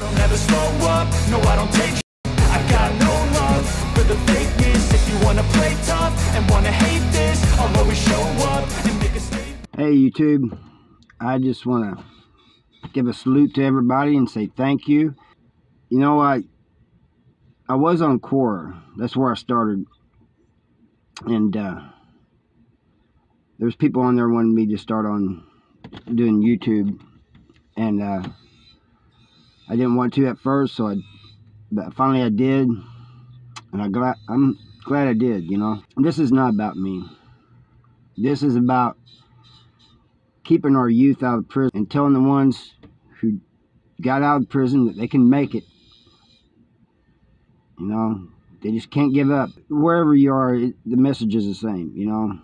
don't ever slow up, no I don't take I got no love for the fakeness. If you wanna play tough and wanna hate this, I'll always show up and make a statement. Hey YouTube, I just want to give a salute to everybody and say thank you. You know, I was on Quora. That's where I started, and there's people on there wanting me to start on doing YouTube, and I didn't want to at first, but finally I did, and I'm glad I did. You know, this is not about me. This is about keeping our youth out of prison and telling the ones who got out of prison that they can make it. You know, they just can't give up. Wherever you are, the message is the same, you know.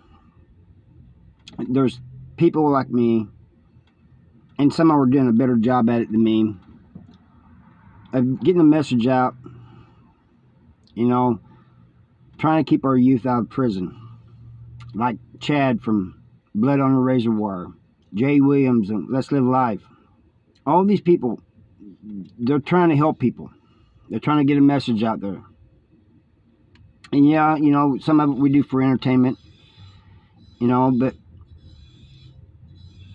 There's people like me, and some are doing a better job at it than me, of getting the message out, you know, trying to keep our youth out of prison. Like Chad from Blood on the Razor Wire, Jay Williams and Let's Live Life. All these people, they're trying to help people. They're trying to get a message out there. And yeah, you know, some of it we do for entertainment, you know, but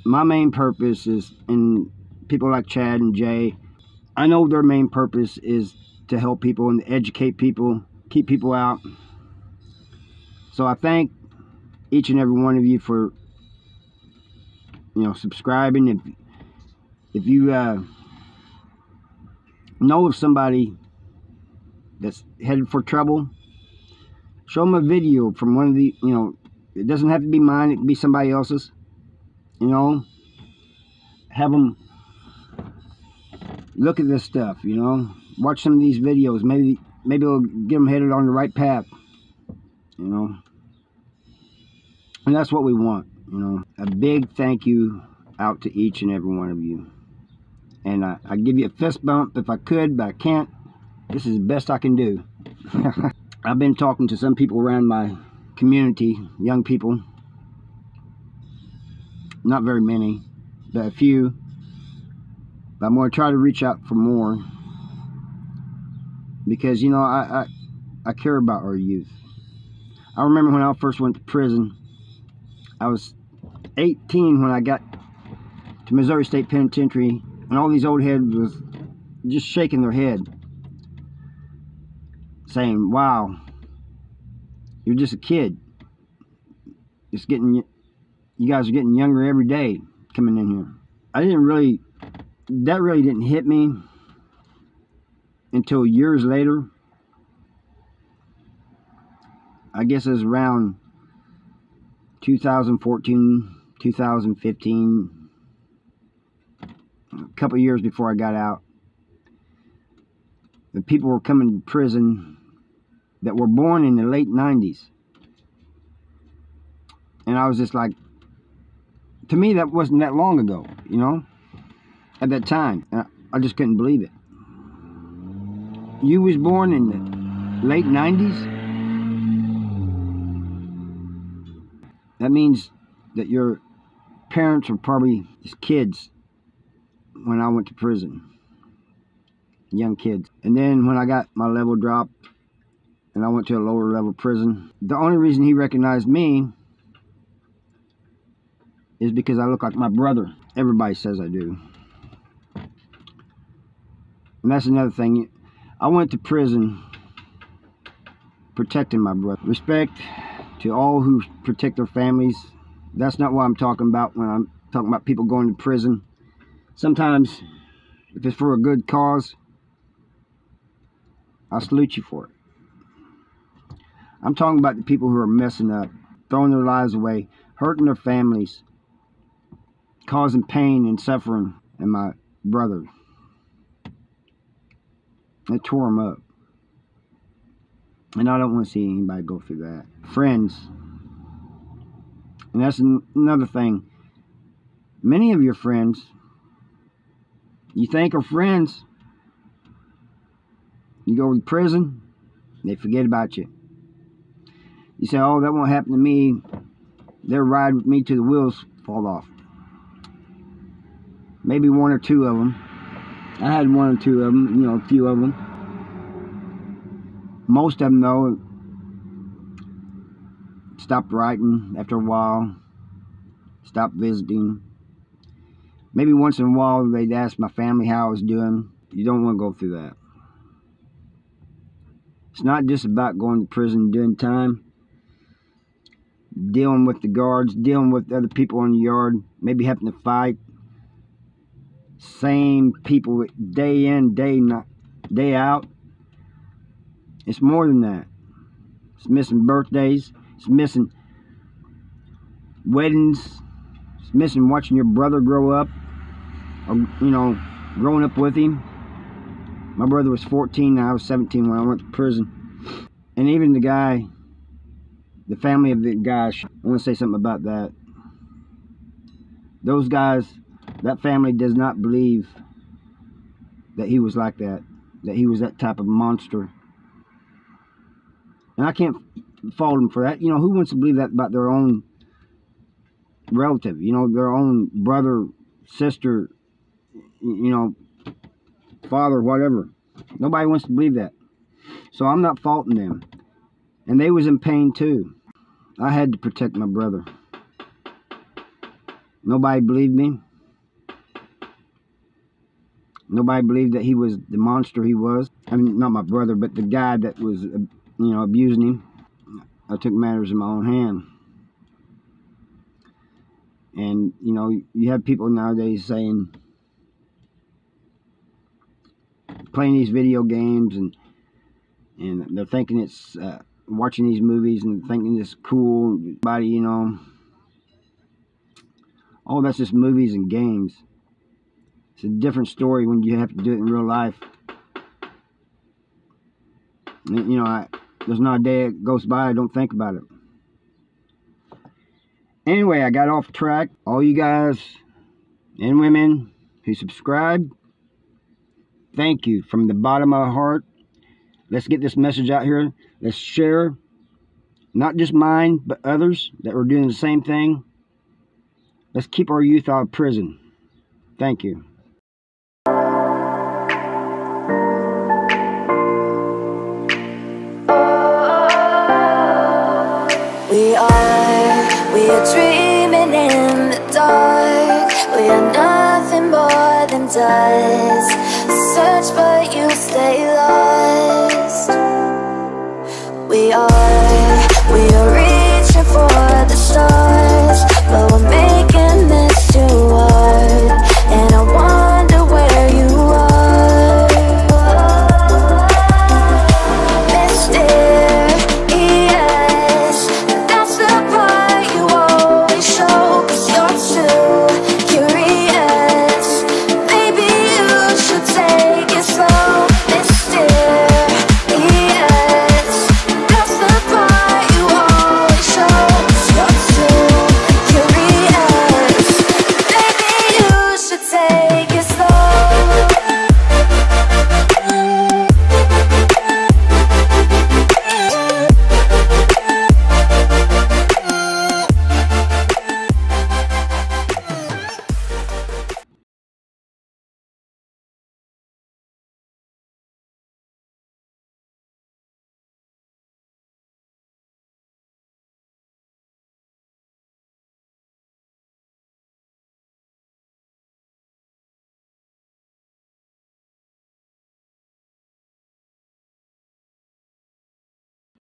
my main purpose is, and people like Chad and Jay, I know their main purpose is to help people and educate people, keep people out. So I thank each and every one of you for, you know, subscribing. If you know of somebody that's headed for trouble, show them a video from one of the, you know, it doesn't have to be mine, it can be somebody else's, you know. Have them look at this stuff, you know, watch some of these videos. Maybe it'll get them headed on the right path, you know. And that's what we want, you know. A big thank you out to each and every one of you. And I give you a fist bump if I could, but I can't. This is the best I can do. I've been talking to some people around my community, young people. Not very many, but a few. But I'm going to try to reach out for more. Because, you know, I care about our youth. I remember when I first went to prison, I was 18 when I got to Missouri State Penitentiary, and all these old heads was just shaking their head, saying, wow, you're just a kid. It's getting, you guys are getting younger every day coming in here. That really didn't hit me until years later. I guess it was around 2014, 2015, a couple of years before I got out. The people were coming to prison that were born in the late 90s. And I was just like, to me that wasn't that long ago, you know, at that time. I just couldn't believe it. You was born in the late 90s? That means that your parents were probably just kids when I went to prison. Young kids. And then when I got my level dropped and I went to a lower level prison, the only reason he recognized me is because I look like my brother. Everybody says I do. And that's another thing. I went to prison protecting my brother. Respect to all who protect their families. That's not what I'm talking about when I'm talking about people going to prison. Sometimes, if it's for a good cause, I salute you for it. I'm talking about the people who are messing up, throwing their lives away, hurting their families, causing pain and suffering. And my brother, they tore him up. And I don't want to see anybody go through that. Friends. And that's another thing. Many of your friends, you think are friends, you go to prison, they forget about you. You say, oh, that won't happen to me. They'll ride with me till the wheels fall off. Maybe one or two of them. I had one or two of them, you know, a few of them. Most of them, though, stopped writing after a while, stopped visiting. Maybe once in a while they'd ask my family how I was doing. You don't want to go through that. It's not just about going to prison, doing time, dealing with the guards, dealing with other people in the yard, maybe having to fight. Same people day in, day out. It's more than that. It's missing birthdays. It's missing weddings. It's missing watching your brother grow up, or, you know, growing up with him. My brother was 14 and I was 17 when I went to prison. And even the guy, the family of the guys, I want to say something about that. Those guys, that family does not believe that he was like that he was that type of monster. And I can't fault him for that. You know, who wants to believe that about their own relative, you know, their own brother, sister, you know, father, whatever. Nobody wants to believe that. So I'm not faulting them. And they was in pain too. I had to protect my brother. Nobody believed me. Nobody believed that he was the monster he was. I mean, not my brother, but the guy that was, you know, abusing him. I took matters in my own hand. And, you know, you have people nowadays saying, playing these video games, and they're thinking it's, watching these movies and thinking it's cool. Body, you know, oh, that's just movies and games. It's a different story when you have to do it in real life. And, you know, there's not a day that goes by I don't think about it. Anyway, I got off track. All you guys and women who subscribe, thank you from the bottom of my heart. Let's get this message out here. Let's share, not just mine, but others that are doing the same thing. Let's keep our youth out of prison. Thank you. We are dreaming in the dark. We are nothing more than dust. Search but you stay lost. We are